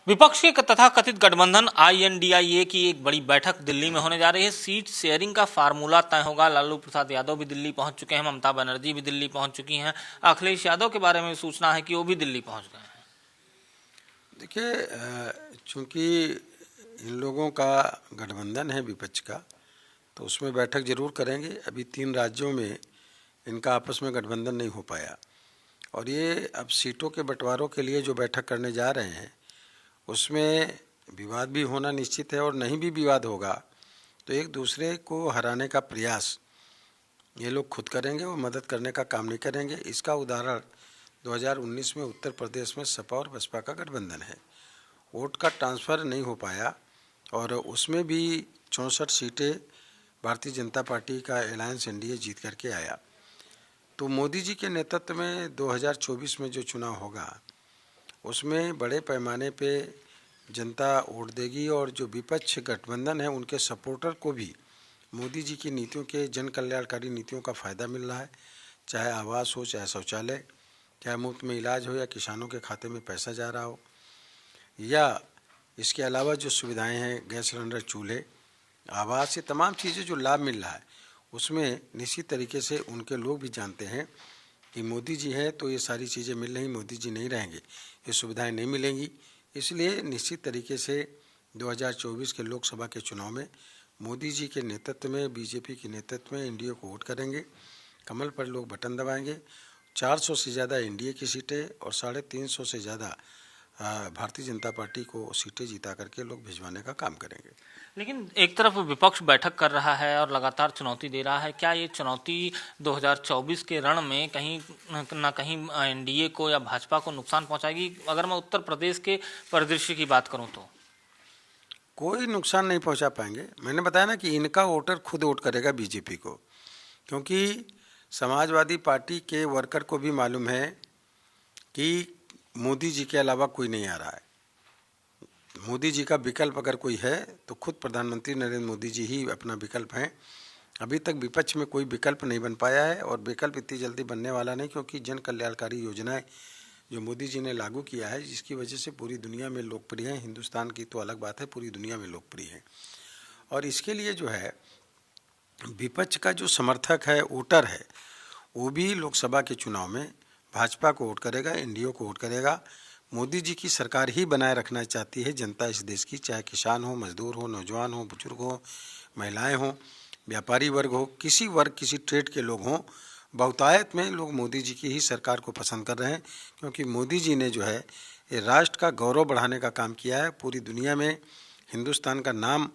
विपक्ष के तथा कथित गठबंधन INDIA की एक बड़ी बैठक दिल्ली में होने जा रही है। सीट शेयरिंग का फार्मूला तय होगा। लालू प्रसाद यादव भी दिल्ली पहुंच चुके हैं, ममता बनर्जी भी दिल्ली पहुंच चुकी हैं, अखिलेश यादव के बारे में सूचना है कि वो भी दिल्ली पहुंच गए हैं। देखिए, चूंकि इन लोगों का गठबंधन है विपक्ष का, तो उसमें बैठक जरूर करेंगे। अभी 3 राज्यों में इनका आपस में गठबंधन नहीं हो पाया, और ये अब सीटों के बंटवारों के लिए जो बैठक करने जा रहे हैं उसमें विवाद भी होना निश्चित है, और नहीं भी विवाद होगा तो एक दूसरे को हराने का प्रयास ये लोग खुद करेंगे, वो मदद करने का काम नहीं करेंगे। इसका उदाहरण 2019 में उत्तर प्रदेश में सपा और बसपा का गठबंधन है। वोट का ट्रांसफ़र नहीं हो पाया और उसमें भी 64 सीटें भारतीय जनता पार्टी का अलायंस NDA जीत करके आया। तो मोदी जी के नेतृत्व में 2024 में जो चुनाव होगा उसमें बड़े पैमाने पे जनता वोट देगी, और जो विपक्ष गठबंधन है उनके सपोर्टर को भी मोदी जी की नीतियों के जन कल्याणकारी नीतियों का फ़ायदा मिल रहा है। चाहे आवास हो, चाहे शौचालय, चाहे मुफ्त में इलाज हो, या किसानों के खाते में पैसा जा रहा हो, या इसके अलावा जो सुविधाएं हैं, गैस सिलेंडर, चूल्हे, आवास, ये तमाम चीज़ें जो लाभ मिल रहा है उसमें निश्चित तरीके से उनके लोग भी जानते हैं कि मोदी जी हैं तो ये सारी चीज़ें मिल रही, मोदी जी नहीं रहेंगे ये सुविधाएं नहीं मिलेंगी। इसलिए निश्चित तरीके से 2024 के लोकसभा के चुनाव में मोदी जी के नेतृत्व में, BJP के नेतृत्व में NDA को वोट करेंगे। कमल पर लोग बटन दबाएंगे। 400 से ज़्यादा NDA की सीटें और 350 से ज़्यादा भारतीय जनता पार्टी को सीटें जिता करके लोग भिजवाने का काम करेंगे। लेकिन एक तरफ विपक्ष बैठक कर रहा है और लगातार चुनौती दे रहा है। क्या ये चुनौती 2024 के रण में कहीं ना कहीं NDA को या भाजपा को नुकसान पहुंचाएगी? अगर मैं उत्तर प्रदेश के परिदृश्य की बात करूं तो कोई नुकसान नहीं पहुंचा पाएंगे। मैंने बताया ना कि इनका वोटर खुद वोट करेगा BJP को, क्योंकि समाजवादी पार्टी के वर्कर को भी मालूम है कि मोदी जी के अलावा कोई नहीं आ रहा है। मोदी जी का विकल्प अगर कोई है तो खुद प्रधानमंत्री नरेंद्र मोदी जी ही अपना विकल्प हैं। अभी तक विपक्ष में कोई विकल्प नहीं बन पाया है, और विकल्प इतनी जल्दी बनने वाला नहीं, क्योंकि जन कल्याणकारी योजनाएं जो मोदी जी ने लागू किया है, जिसकी वजह से पूरी दुनिया में लोकप्रिय है। हिंदुस्तान की तो अलग बात है, पूरी दुनिया में लोकप्रिय है। और इसके लिए जो है विपक्ष का जो समर्थक है, वोटर है, वो भी लोकसभा के चुनाव में भाजपा को वोट करेगा, NDA को वोट करेगा। मोदी जी की सरकार ही बनाए रखना चाहती है जनता इस देश की, चाहे किसान हो, मजदूर हो, नौजवान हो, बुजुर्ग हो, महिलाएं हो, व्यापारी वर्ग हो, किसी वर्ग, किसी ट्रेड के लोग हों। बहुतायत में लोग मोदी जी की ही सरकार को पसंद कर रहे हैं, क्योंकि मोदी जी ने जो है ये राष्ट्र का गौरव बढ़ाने का काम किया है। पूरी दुनिया में हिंदुस्तान का नाम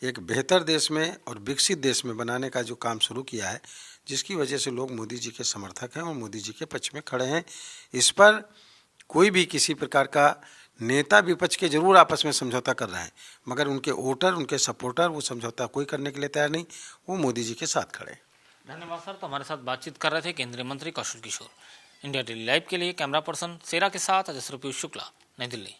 एक बेहतर देश में और विकसित देश में बनाने का जो काम शुरू किया है, जिसकी वजह से लोग मोदी जी के समर्थक हैं और मोदी जी के पक्ष में खड़े हैं। इस पर कोई भी किसी प्रकार का नेता विपक्ष के जरूर आपस में समझौता कर रहे हैं, मगर उनके वोटर, उनके सपोर्टर वो समझौता कोई करने के लिए तैयार नहीं, वो मोदी जी के साथ खड़े। धन्यवाद सर। तो हमारे साथ बातचीत कर रहे थे केंद्रीय मंत्री Kaushal Kishore. India daily live के लिए कैमरा पर्सन सेरा के साथ अजय पीयूष शुक्ला, नई दिल्ली।